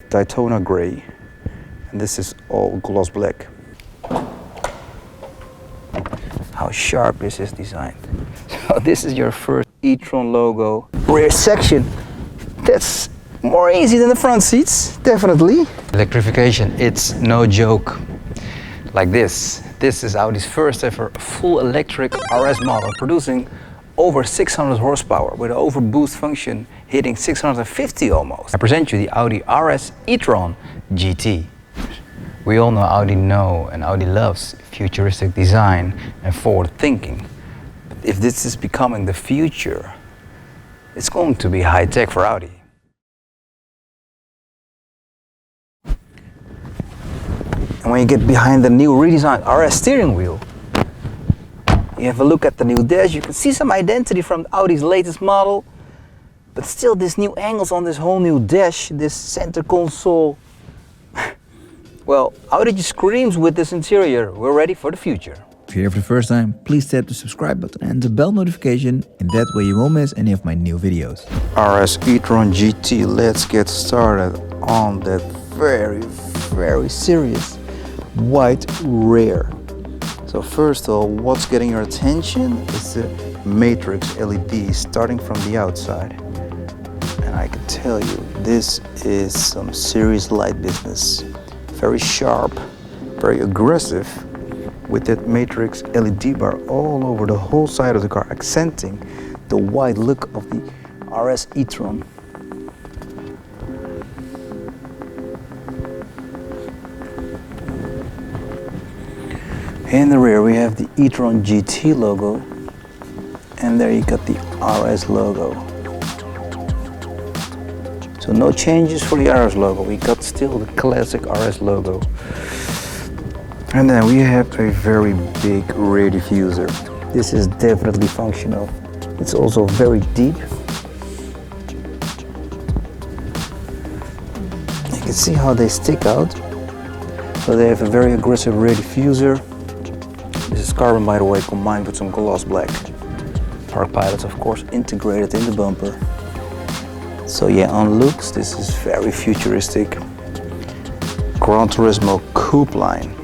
Daytona gray, and this is all gloss black. How sharp is this design? So this is your first E-tron logo. Rear section, that's more easy than the front seats, definitely. Electrification, it's no joke. Like this is Audi's first ever full electric RS model, producing over 600 horsepower with an overboost function hitting 650 almost. I present you the Audi RS e-tron GT. We all know Audi and Audi loves futuristic design and forward thinking. But if this is becoming the future, it's going to be high tech for Audi. And when you get behind the new redesigned RS steering wheel, you have a look at the new dash, you can see some identity from Audi's latest model, but still this new angles on this whole new dash, this center console. Well, Audi just screams with this interior. We're ready for the future. If you're here for the first time, please tap the subscribe button and the bell notification, and that way you won't miss any of my new videos. RS e-tron GT, let's get started on that very serious white rear. So first of all, what's getting your attention is the matrix LED starting from the outside. And I can tell you, this is some serious light business. Very sharp, very aggressive, with that matrix LED bar all over the whole side of the car, accenting the white look of the RS e-tron. In the rear we have the e-tron GT logo, and there you got the RS logo. So no changes for the RS logo, we got still the classic RS logo. And then we have a very big rear diffuser. This is definitely functional. It's also very deep. You can see how they stick out. So they have a very aggressive rear diffuser. This is carbon, by the way, combined with some gloss black. Park pilots, of course, integrated in the bumper. So yeah, on looks, this is very futuristic. Gran Turismo coupe line.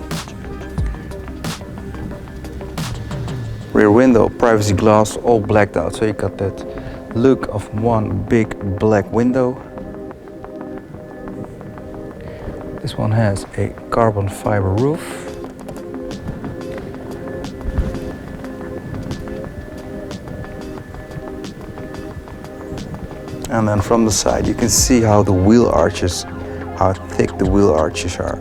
Rear window, privacy glass, all blacked out. So you got that look of one big black window. This one has a carbon fiber roof. And then from the side you can see how the wheel arches, how thick the wheel arches are.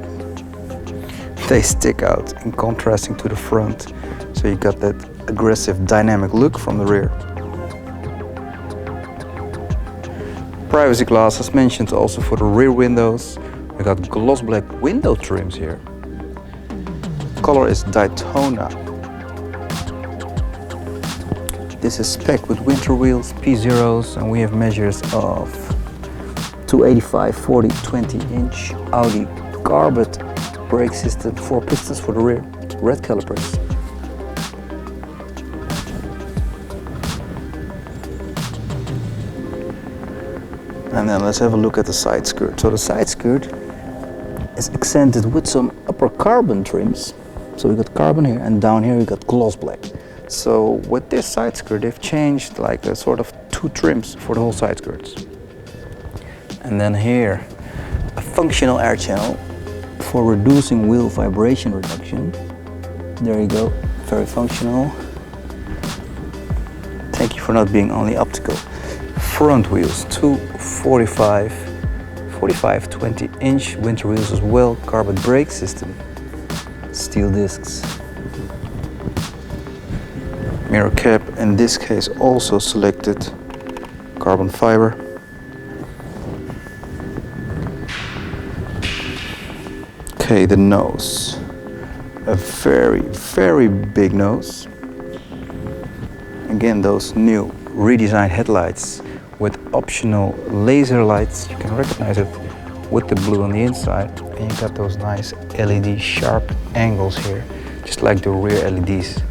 They stick out in contrasting to the front. So you got that aggressive dynamic look from the rear. Privacy glass as mentioned also for the rear windows. We got gloss black window trims here. Color is Daytona. This is spec'd with winter wheels, P0s, and we have measures of 285, 40, 20 inch Audi carbon brake system, 4 pistons for the rear, red calipers. And then let's have a look at the side skirt. So the side skirt is accented with some upper carbon trims. So we got carbon here, and down here we got gloss black. So with this side skirt, they've changed like a sort of 2 trims for the whole side skirts. And then here, a functional air channel for reducing wheel vibration reduction. There you go, very functional. Thank you for not being only optical. Front wheels, 2 45, 20 inch winter wheels as well, carbon brake system, steel discs. Mirror cap, in this case also selected carbon fiber. Okay, the nose, a very big nose. Again, those new redesigned headlights with optional laser lights. You can recognize it with the blue on the inside, and you got those nice LED sharp angles here, just like the rear LEDs.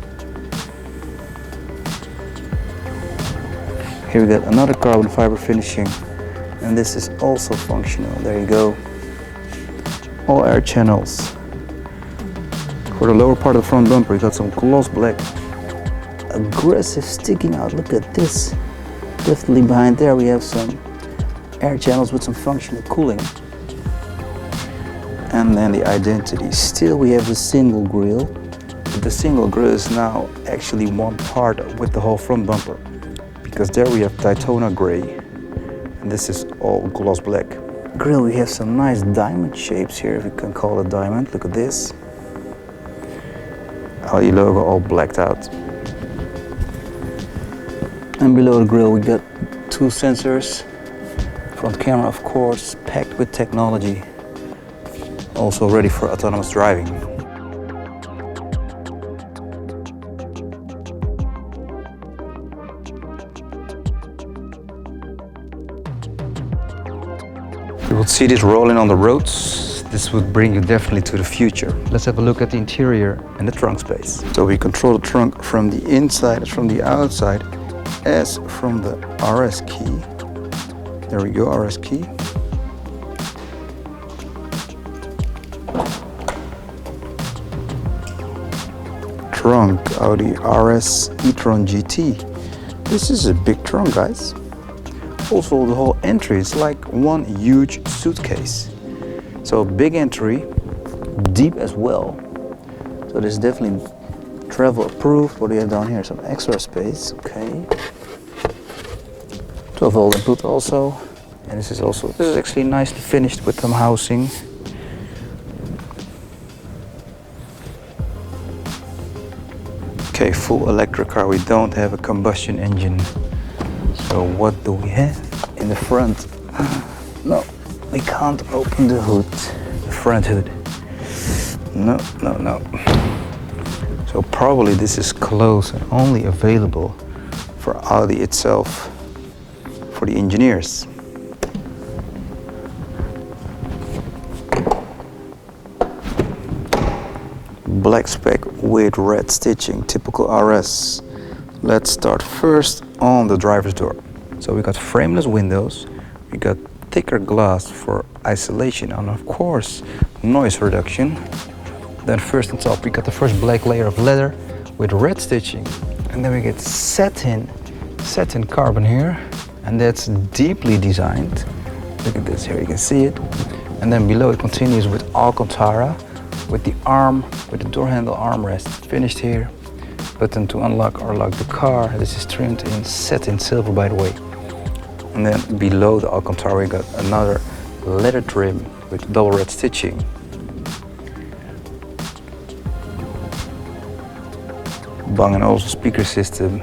Here we got another carbon fiber finishing, and this is also functional. There you go. all air channels. For the lower part of the front bumper, you got some gloss black, aggressive sticking out. Look at this. Definitely behind there we have some air channels with some functional cooling. And then the identity. Still we have the single grille. But the single grille is now actually one part with the whole front bumper, because there we have Daytona gray and this is all gloss black. Grille, we have some nice diamond shapes here, if you can call it diamond. Look at this. Audi logo all blacked out. And below the grille we got two sensors. Front camera, of course, packed with technology. Also ready for autonomous driving. You will see this rolling on the roads. This would bring you definitely to the future. Let's have a look at the interior and the trunk space. So we control the trunk from the inside, from the outside, as from the RS key. There we go, RS key. Trunk, Audi RS E-tron GT. This is a big trunk, guys. Also, the whole entry is like one huge suitcase. So big entry, deep as well. So this is definitely travel approved. What do you have down here? Some extra space, okay. 12-volt input also. And this is actually nicely finished with some housing. Okay, full electric car. We don't have a combustion engine. So what do we have in the front? No, we can't open the hood, the front hood. No. So probably this is closed and only available for Audi itself, for the engineers. Black spec with red stitching, typical RS. Let's start first on the driver's door. So we got frameless windows, we got thicker glass for isolation and of course noise reduction. Then first on top we got the first black layer of leather with red stitching, and then we get satin carbon here, and that's deeply designed. Look at this here, you can see it. And then below it continues with Alcantara, with the arm, with the door handle armrest finished here. Button to unlock or lock the car. This is trimmed in satin silver, by the way. And then below the Alcantara we got another leather trim with double red stitching. Bang & Olufsen speaker system.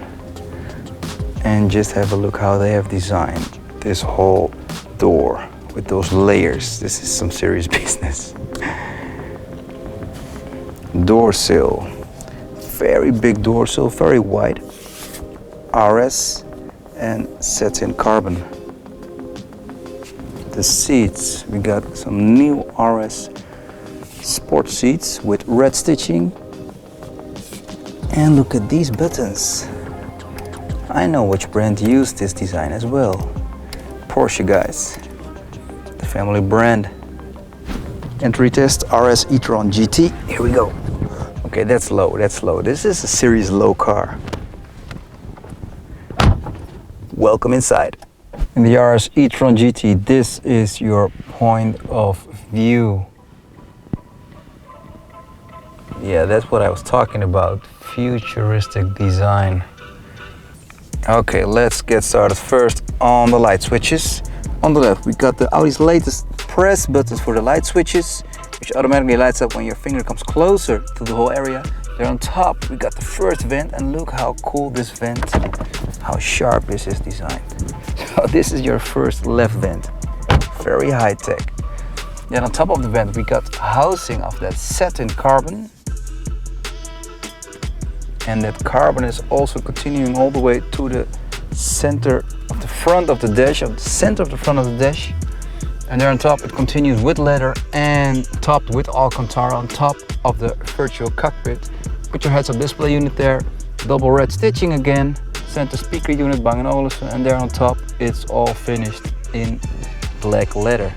And just have a look how they have designed this whole door with those layers. This is some serious business. Door sill. Very big door sill, very wide. RS and satin carbon. The seats, we got some new RS sport seats with red stitching. And look at these buttons. I know which brand used this design as well. Porsche, guys. The family brand. Entry test, RS E-tron GT. Here we go. Okay, that's low, that's low. This is a serious low car. Welcome inside. In the RS E-tron GT, this is your point of view. Yeah, that's what I was talking about. Futuristic design. Okay, let's get started first on the light switches. On the left, we got the Audi's latest press buttons for the light switches, which automatically lights up when your finger comes closer to the whole area. There on top, we got the first vent, and look how cool this vent, how sharp this is designed. So this is your first left vent, very high tech. Then on top of the vent, we got housing of that satin carbon. And that carbon is also continuing all the way to the center of the front of the dash, of the center of the front of the dash. And there on top it continues with leather and topped with Alcantara on top of the virtual cockpit. Put your heads-up display unit there, double red stitching again, center speaker unit, Bang & Olufsen, and there on top it's all finished in black leather.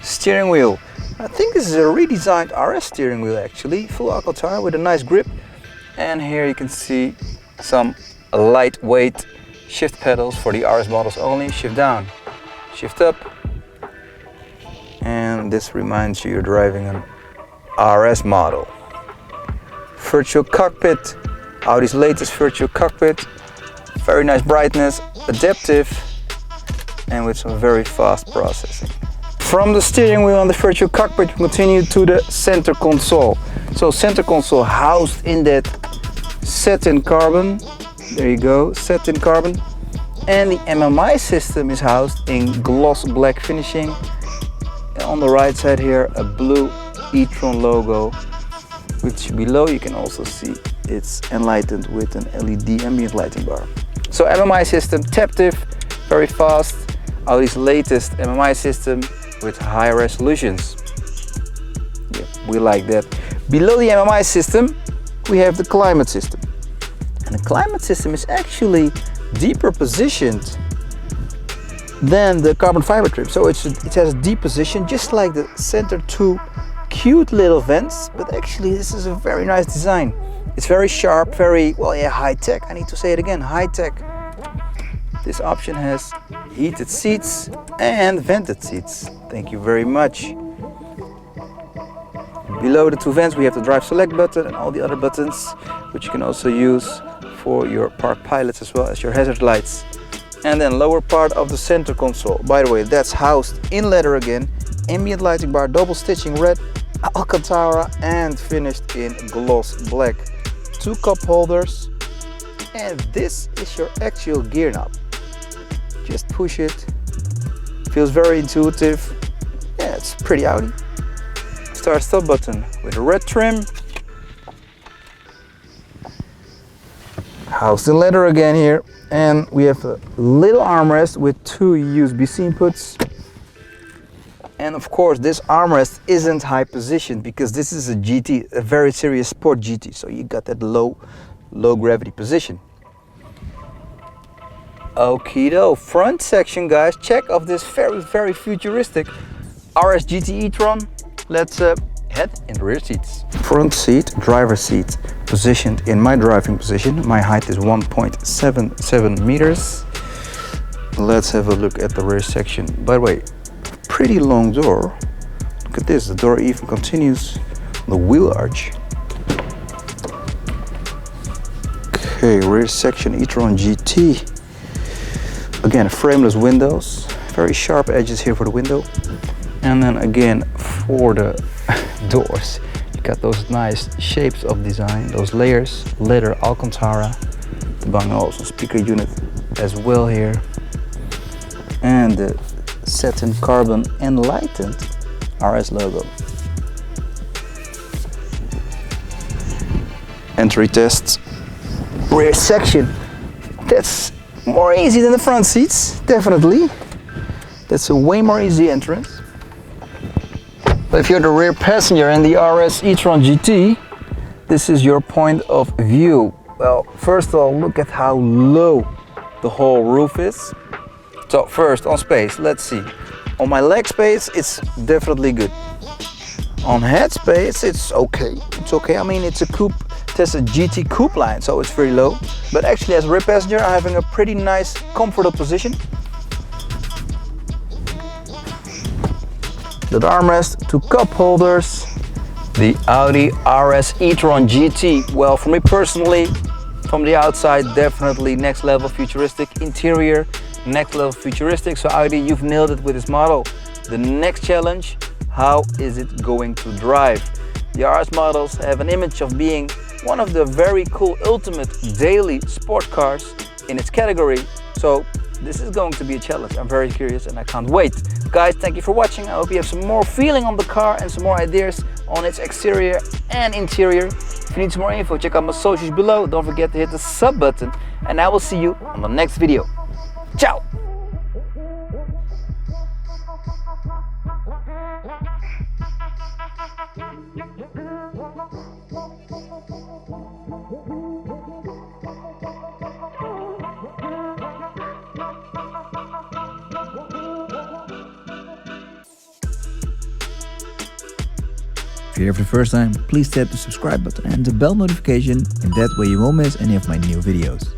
Steering wheel, I think this is a redesigned RS steering wheel actually, full Alcantara with a nice grip. And here you can see some lightweight shift pedals for the RS models only. Shift down, shift up. And this reminds you you're driving an RS model. Virtual cockpit, Audi's latest virtual cockpit. Very nice brightness, adaptive, and with some very fast processing. From the steering wheel and the virtual cockpit, we continue to the center console. So center console housed in that satin carbon. There you go, satin carbon. And the MMI system is housed in gloss black finishing. And on the right side here, a blue E-tron logo, which below you can also see it's enlightened with an LED ambient lighting bar. So MMI system, Taptive, very fast. Audi's latest MMI system with high resolutions. Yeah, we like that. Below the MMI system, we have the climate system. And the climate system is actually deeper positioned than the carbon fiber trim. So it has a deep position, just like the center two cute little vents, but actually this is a very nice design. It's very sharp, very, well, yeah, high tech. I need to say it again, high tech. This option has heated seats and vented seats. Thank you very much. Below the two vents we have the drive select button and all the other buttons, which you can also use for your park pilots as well as your hazard lights. And then lower part of the center console. By the way, that's housed in leather again. Ambient lighting bar, double stitching red, Alcantara, and finished in gloss black. Two cup holders, and this is your actual gear knob. Just push it. Feels very intuitive. Yeah, it's pretty Audi. Start stop button with a red trim. Housed in leather again here, and we have a little armrest with two USB-C inputs. And of course this armrest isn't high positioned because this is a GT, a very serious sport GT, so you got that low gravity position. Okido, front section guys, check of this very futuristic RS GT E-tron. Let's head in the rear seats. Front seat, driver seat, positioned in my driving position. My height is 1.77 meters. Let's have a look at the rear section. By the way, pretty long door. Look at this, the door even continues on the wheel arch. Okay, rear section E-tron GT. Again, frameless windows, very sharp edges here for the window. And then again for the doors, you got those nice shapes of design, those layers, leather, Alcantara, the Bang & Olufsen speaker unit as well here, and the satin carbon enlightened RS logo. Entry tests. Rear section, that's more easy than the front seats, definitely. That's a way more easy entrance. But if you're the rear passenger in the RS E-tron GT, this is your point of view. Well, first of all, look at how low the whole roof is. So first on space, let's see. On my leg space, it's definitely good. On head space, it's okay. It's okay. I mean, it's a coupe. There's a GT coupe line, so it's very low. But actually, as a rear passenger, I'm having a pretty nice, comfortable position. The armrest, two cup holders. The Audi RS E-tron GT. Well, for me personally, from the outside, definitely next level futuristic. Interior, next level futuristic. So Audi, you've nailed it with this model. The next challenge, how is it going to drive? The RS models have an image of being one of the very cool ultimate daily sport cars in its category. So this is going to be a challenge. I'm very curious and I can't wait. Guys, thank you for watching. I hope you have some more feeling on the car and some more ideas on its exterior and interior. If you need some more info, check out my socials below. Don't forget to hit the sub button and I will see you on the next video. Ciao! If you're here for the first time, please tap the subscribe button and the bell notification, and that way you won't miss any of my new videos.